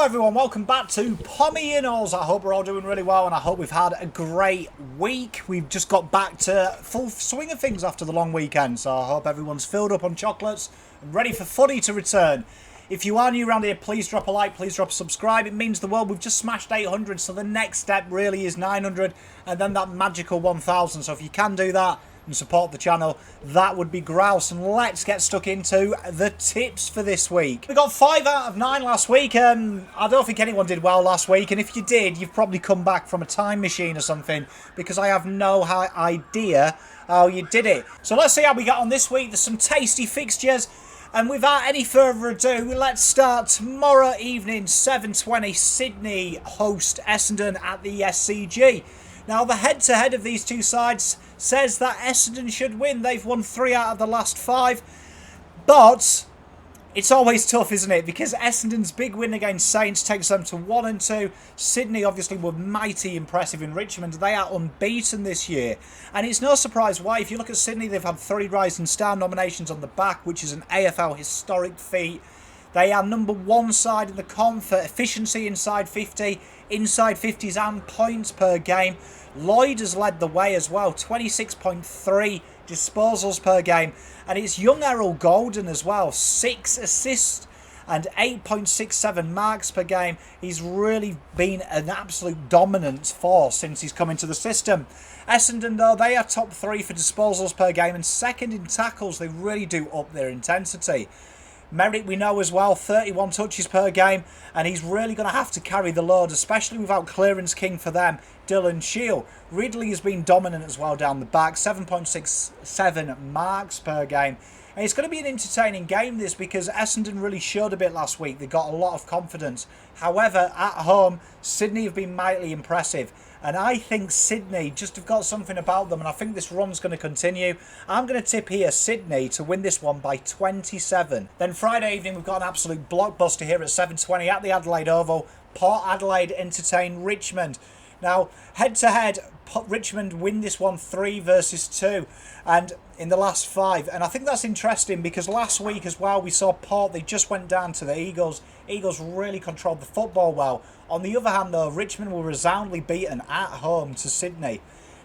Hello everyone, welcome back to Pommyinoz. I hope we're all doing really well and I hope we've had a great week. We've just got back to full swing of things after the long weekend, so I hope everyone's filled up on chocolates and ready for footy to return. If you are new around here, please drop a like, please drop a subscribe. It means the world. We've just smashed 800, so the next step really is 900 and then that magical 1000. So if you can do that and support the channel, that would be grouse. And let's get stuck into the tips for this week. We got 5 out of 9 last week. I don't think anyone did well last week, and if you did, you've probably come back from a time machine or something, because I have no idea how you did it. So let's see how we get on this week. There's some tasty fixtures, and without any further ado, let's start tomorrow evening, 7:20. Sydney host Essendon at the SCG. Now, the head-to-head of these two sides says that Essendon should win. They've won 3 out of the last 5. But it's always tough, isn't it? Because Essendon's big win against Saints takes them to 1-2. Sydney obviously were mighty impressive in Richmond. They are unbeaten this year. And it's no surprise why. If you look at Sydney, they've had 3 Rising Star nominations on the back, which is an AFL historic feat. They are number 1 side in the comp for efficiency inside 50, inside 50s and points per game. Lloyd has led the way as well, 26.3 disposals per game. And it's young Errol Golden as well, 6 assists and 8.67 marks per game. He's really been an absolute dominant force since he's come into the system. Essendon, though, they are top 3 for disposals per game and 2nd in tackles. They really do up their intensity. Merritt, we know as well, 31 touches per game, and he's really going to have to carry the load, especially without clearance king for them, Dylan Shield. Ridley has been dominant as well down the back, 7.67 marks per game. And it's going to be an entertaining game, this, because Essendon really showed a bit last week. They got a lot of confidence. However, at home, Sydney have been mightily impressive. And I think Sydney just have got something about them, and I think this run's going to continue. I'm going to tip here Sydney to win this one by 27. Then Friday evening, we've got an absolute blockbuster here at 7:20 at the Adelaide Oval. Port Adelaide entertain Richmond. Now, head-to-head, Richmond win this one 3-2, and in the last 5. And I think that's interesting because last week as well, we saw Port, they just went down to the Eagles. Eagles really controlled the football well. On the other hand, though, Richmond were resoundingly beaten at home to Sydney.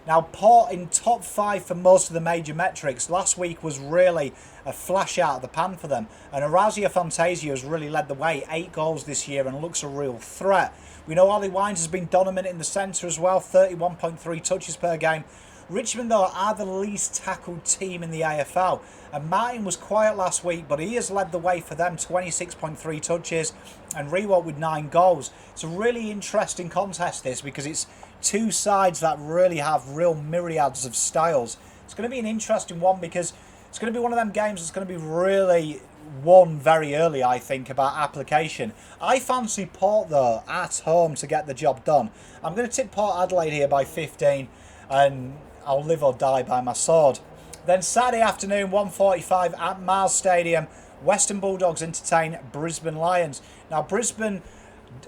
Now, Port in top 5 for most of the major metrics. Last week was really a flash out of the pan for them. And Orazio Fantasia has really led the way. 8 goals this year and looks a real threat. We know Ollie Wines has been dominant in the centre as well. 31.3 touches per game. Richmond, though, are the least tackled team in the AFL. And Martin was quiet last week, but he has led the way for them. 26.3 touches and Rewalt with 9 goals. It's a really interesting contest, this, because it's 2 sides that really have real myriads of styles. It's going to be an interesting one because it's going to be one of them games that's going to be really won very early, I think, about application. I fancy Port, though, at home to get the job done. I'm going to tip Port Adelaide here by 15, and I'll live or die by my sword. Then Saturday afternoon, 1:45 at Mars Stadium, Western Bulldogs entertain Brisbane Lions. Now, Brisbane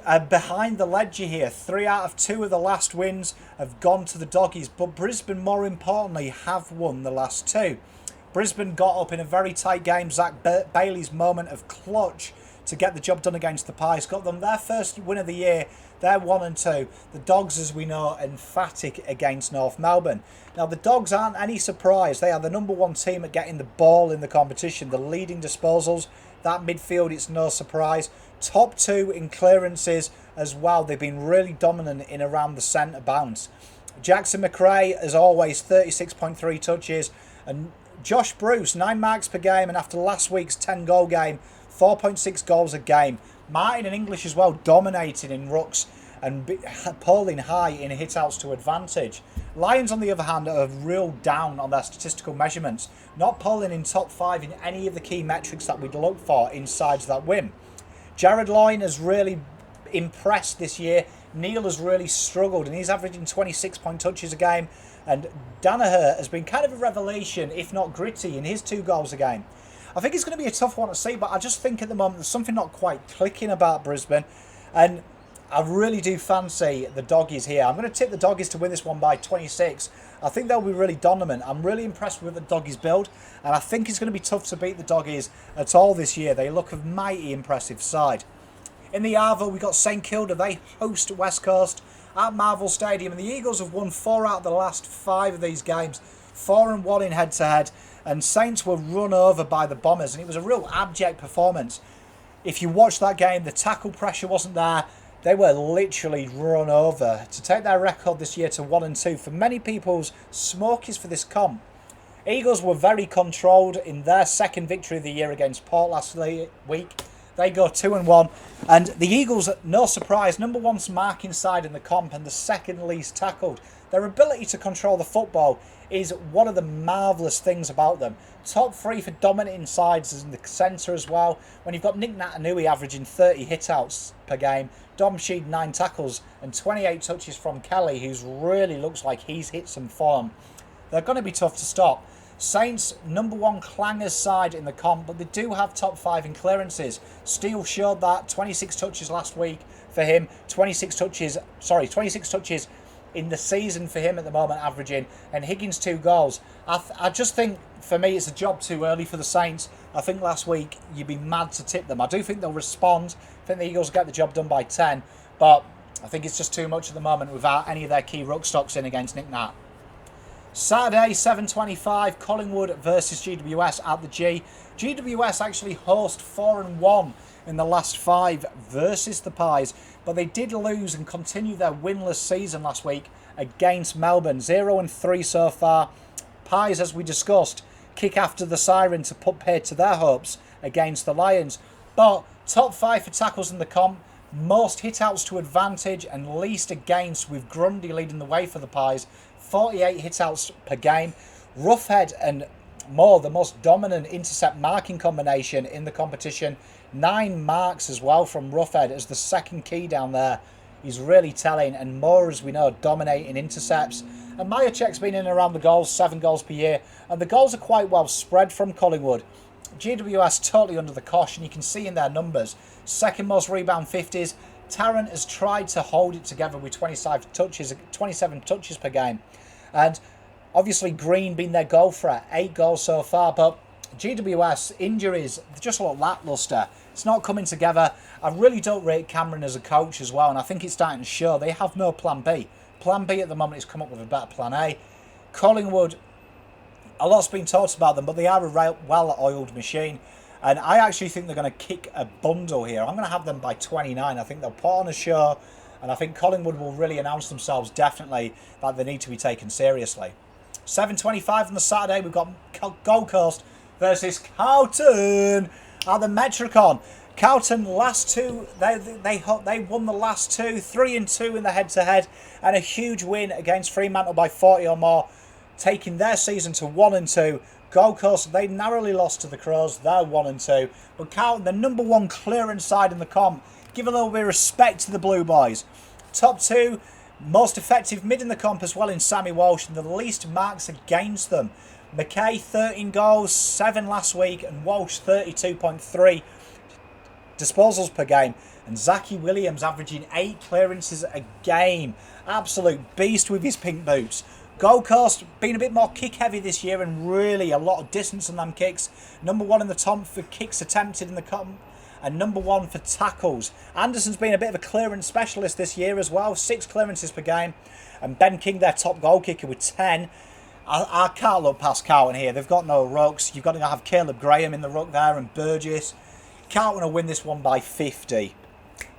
are behind the ledger here. 3 out of 2 of the last wins have gone to the Doggies, but Brisbane, more importantly, have won the last 2. Brisbane got up in a very tight game. Zach Bailey's moment of clutch to get the job done against the Pies got them their first win of the year. They're 1-2. The Dogs, as we know, emphatic against North Melbourne. Now, the Dogs aren't any surprise. They are the number 1 team at getting the ball in the competition. The leading disposals. That midfield, it's no surprise. Top 2 in clearances as well. They've been really dominant in around the centre bounce. Jackson McRae, as always, 36.3 touches. And Josh Bruce, 9 marks per game. And after last week's 10-goal game, 4.6 goals a game. Martin and English as well, dominating in rucks and polling high in hit-outs to advantage. Lions, on the other hand, are real down on their statistical measurements, not polling in top 5 in any of the key metrics that we'd look for in sides that win. Jared Loyne has really impressed this year. Neil has really struggled, and he's averaging 26 touches a game. And Danaher has been kind of a revelation, if not gritty, in his 2 goals a game. I think it's going to be a tough one to see, but I just think at the moment there's something not quite clicking about Brisbane. And I really do fancy the Doggies here. I'm going to tip the Doggies to win this one by 26. I think they'll be really dominant. I'm really impressed with the Doggies build, and I think it's going to be tough to beat the Doggies at all this year. They look a mighty impressive side. In the Arvo, we got St Kilda. They host West Coast at Marvel Stadium. And the Eagles have won 4 out of the last 5 of these games. 4-1 in head-to-head. And Saints were run over by the Bombers. And it was a real abject performance. If you watch that game, the tackle pressure wasn't there. They were literally run over. To take their record this year to 1-2, for many people's smokies for this comp. Eagles were very controlled in their second victory of the year against Port last week. They go 2-1. And the Eagles, no surprise, number 1's marking side in the comp and the second least tackled. Their ability to control the football is one of the marvellous things about them. Top 3 for dominating sides in the centre as well. When you've got Nick Natanui averaging 30 hit-outs per game, Dom Sheed 9 tackles and 28 touches from Kelly, who really looks like he's hit some form. They're going to be tough to stop. Saints, number 1 clangers side in the comp, but they do have top 5 in clearances. Steele showed that, 26 touches last week for him, 26 touches in the season for him at the moment averaging, and Higgins 2 goals. I just think, for me, it's a job too early for the Saints. I think last week you'd be mad to tip them. I do think they'll respond. I think the Eagles will get the job done by 10, but I think it's just too much at the moment without any of their key ruck stocks in against Nick Nat. Saturday, 7:25, Collingwood versus GWS at the G. GWS actually host 4-1 in the last 5 versus the Pies, but they did lose and continue their winless season last week against Melbourne. 0-3 so far. Pies, as we discussed, kick after the siren to put paid to their hopes against the Lions. But top 5 for tackles in the comp, most hit-outs to advantage and least against, with Grundy leading the way for the Pies. 48 hit-outs per game. Roughhead and Moore, the most dominant intercept marking combination in the competition. 9 marks as well from Roughhead as the second key down there. He's really telling. And Moore, as we know, dominating intercepts. And Majacek's been in and around the goals, 7 goals per year. And the goals are quite well spread from Collingwood. GWS totally under the cosh, and you can see in their numbers. Second most rebound 50s. Tarrant has tried to hold it together with 27 touches per game. And obviously Green being their goal threat, 8 goals so far. But GWS injuries just look lacklustre. It's not coming together. I really don't rate Cameron as a coach as well, and I think it's starting to show. They have no plan B. Plan B at the moment is come up with a better plan A. Collingwood, a lot's been talked about them, but they are a well-oiled machine. And I actually think they're going to kick a bundle here. I'm going to have them by 29. I think they'll put on a show. And I think Collingwood will really announce themselves definitely that they need to be taken seriously. 7:25 on the Saturday, we've got Gold Coast versus Carlton at the Metricon. Carlton last 2, they won the last 2, 3-2 in the head-to-head, and a huge win against Fremantle by 40 or more, taking their season to 1-2. Gold Coast, they narrowly lost to the Crows, they're 1-2. But Carlton, the number 1 clearance side in the comp, give a little bit of respect to the Blue Boys. Top 2, most effective mid in the comp as well in Sammy Walsh, and the least marks against them. McKay, 13 goals, 7 last week, and Walsh, 32.3 disposals per game. And Zachy Williams averaging 8 clearances a game. Absolute beast with his pink boots. Gold Coast been a bit more kick heavy this year and really a lot of distance on them kicks. Number 1 in the top for kicks attempted in the comp and number 1 for tackles. Anderson's been a bit of a clearance specialist this year as well. 6 clearances per game. And Ben King, their top goal kicker, with 10. I can't look past Carlton here. They've got no rucks. You've got to have Caleb Graham in the ruck there and Burgess. Carlton will win this one by 50.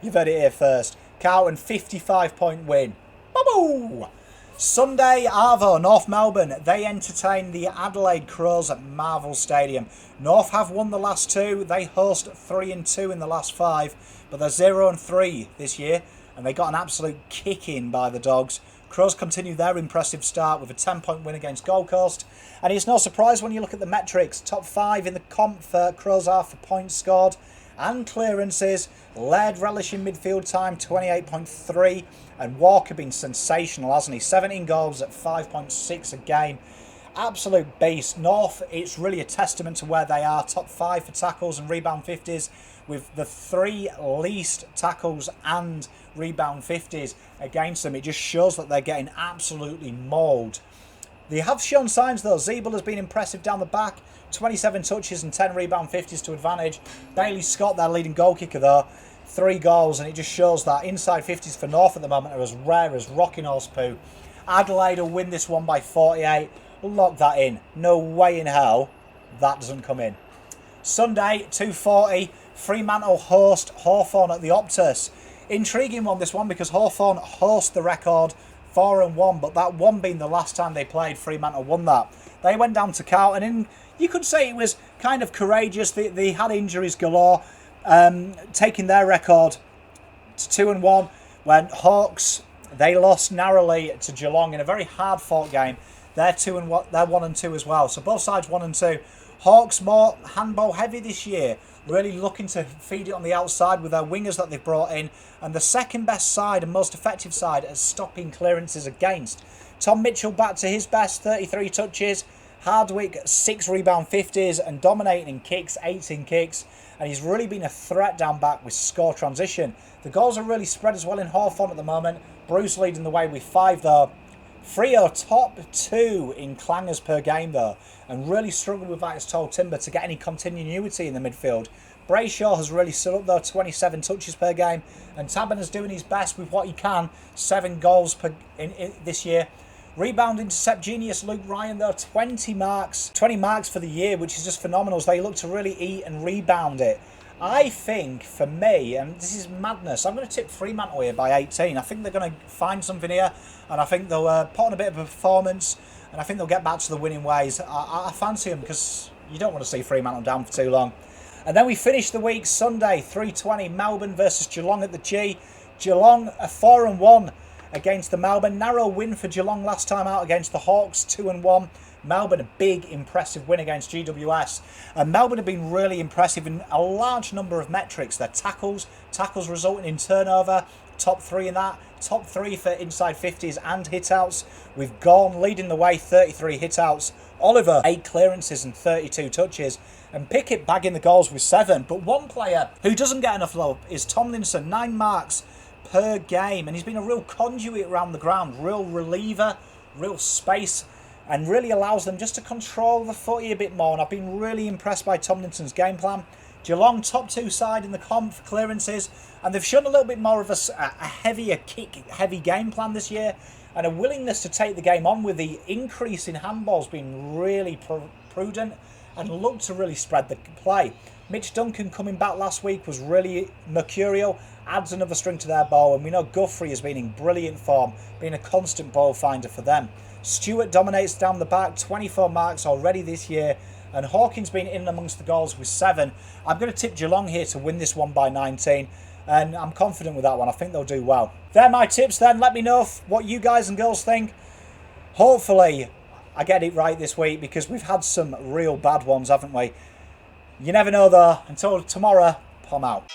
You've heard it here first. Carlton, 55-point win. Boo-boo! Sunday, Arvo, North Melbourne. They entertain the Adelaide Crows at Marvel Stadium. North have won the last 2. They host 3-2 in the last 5. But they're 0-3 this year. And they got an absolute kick-in by the Dogs. Crows continue their impressive start with a 10-point win against Gold Coast. And it's no surprise when you look at the metrics. Top 5 in the comp for Crows are for points scored and clearances. Laird relishing midfield time, 28.3. And Walker been sensational, hasn't he? 17 goals at 5.6 a game. Absolute beast. North, it's really a testament to where they are. Top 5 for tackles and rebound 50s, with the 3 least tackles and rebound 50s against them. It just shows that they're getting absolutely mauled. They have shown signs though. Zeeble has been impressive down the back. 27 touches and 10 rebound 50s to advantage. Bailey Scott, their leading goal kicker though, 3 goals, and it just shows that inside 50s for North at the moment are as rare as rocking horse poo. Adelaide will win this one by 48. Lock that in. No way in hell that doesn't come in. Sunday, 2:40, Fremantle host Hawthorn at the Optus. Intriguing one, this one, because Hawthorn host the record 4-1, but that one being the last time they played, Fremantle won that. They went down to Carlton, and you could say it was kind of courageous. They had injuries galore, taking their record to 2-1 when Hawks, they lost narrowly to Geelong in a very hard-fought game. They're 2-1. They're 1-2 as well. So both sides 1-2. Hawks more handball heavy this year, really looking to feed it on the outside with their wingers that they've brought in, and the second best side and most effective side at stopping clearances against. Tom Mitchell back to his best, 33 touches. Hardwick 6 rebound 50s and dominating in kicks, 18 kicks, and he's really been a threat down back with score transition. The goals are really spread as well in Hawthorn at the moment. Bruce leading the way with 5 though. Freo top 2 in clangers per game though, and really struggled with that as told Timber to get any continuity in the midfield. Brayshaw has really stood up though, 27 touches per game, and Taberner's doing his best with what he can, 7 goals in this year. Rebound intercept genius Luke Ryan though, 20 marks for the year, which is just phenomenal as they look to really eat and rebound it. I think, for me, and this is madness, I'm going to tip Fremantle here by 18. I think they're going to find something here, and I think they'll put on a bit of a performance, and I think they'll get back to the winning ways. I fancy them because you don't want to see Fremantle down for too long. And then we finish the week Sunday, 3:20, Melbourne versus Geelong at the G. Geelong are 4-1 against the Melbourne. Narrow win for Geelong last time out against the Hawks, 2-1. Melbourne, a big, impressive win against GWS. And Melbourne have been really impressive in a large number of metrics. Their tackles resulting in turnover, top 3 in that. Top 3 for inside 50s and hitouts, with Gorn leading the way, 33 hitouts. Oliver, 8 clearances and 32 touches. And Pickett bagging the goals with 7. But one player who doesn't get enough love is Tomlinson, 9 marks per game. And he's been a real conduit around the ground, real reliever, real space, and really allows them just to control the footy a bit more. And I've been really impressed by Tomlinson's game plan. Geelong, top 2 side in the comp for clearances, and they've shown a little bit more of a heavier kick-heavy game plan this year, and a willingness to take the game on, with the increase in handballs being really prudent and look to really spread the play. Mitch Duncan coming back last week was really mercurial, adds another string to their bow, and we know Guthrie has been in brilliant form, being a constant ball finder for them. Stewart dominates down the back, 24 marks already this year, and Hawkins been in amongst the goals with 7. I'm going to tip Geelong here to win this one by 19, and I'm confident with that one. I think they'll do well. They're my tips then. Let me know what you guys and girls think. Hopefully I get it right this week, because we've had some real bad ones, haven't we? You never know though. Until tomorrow, Pom out.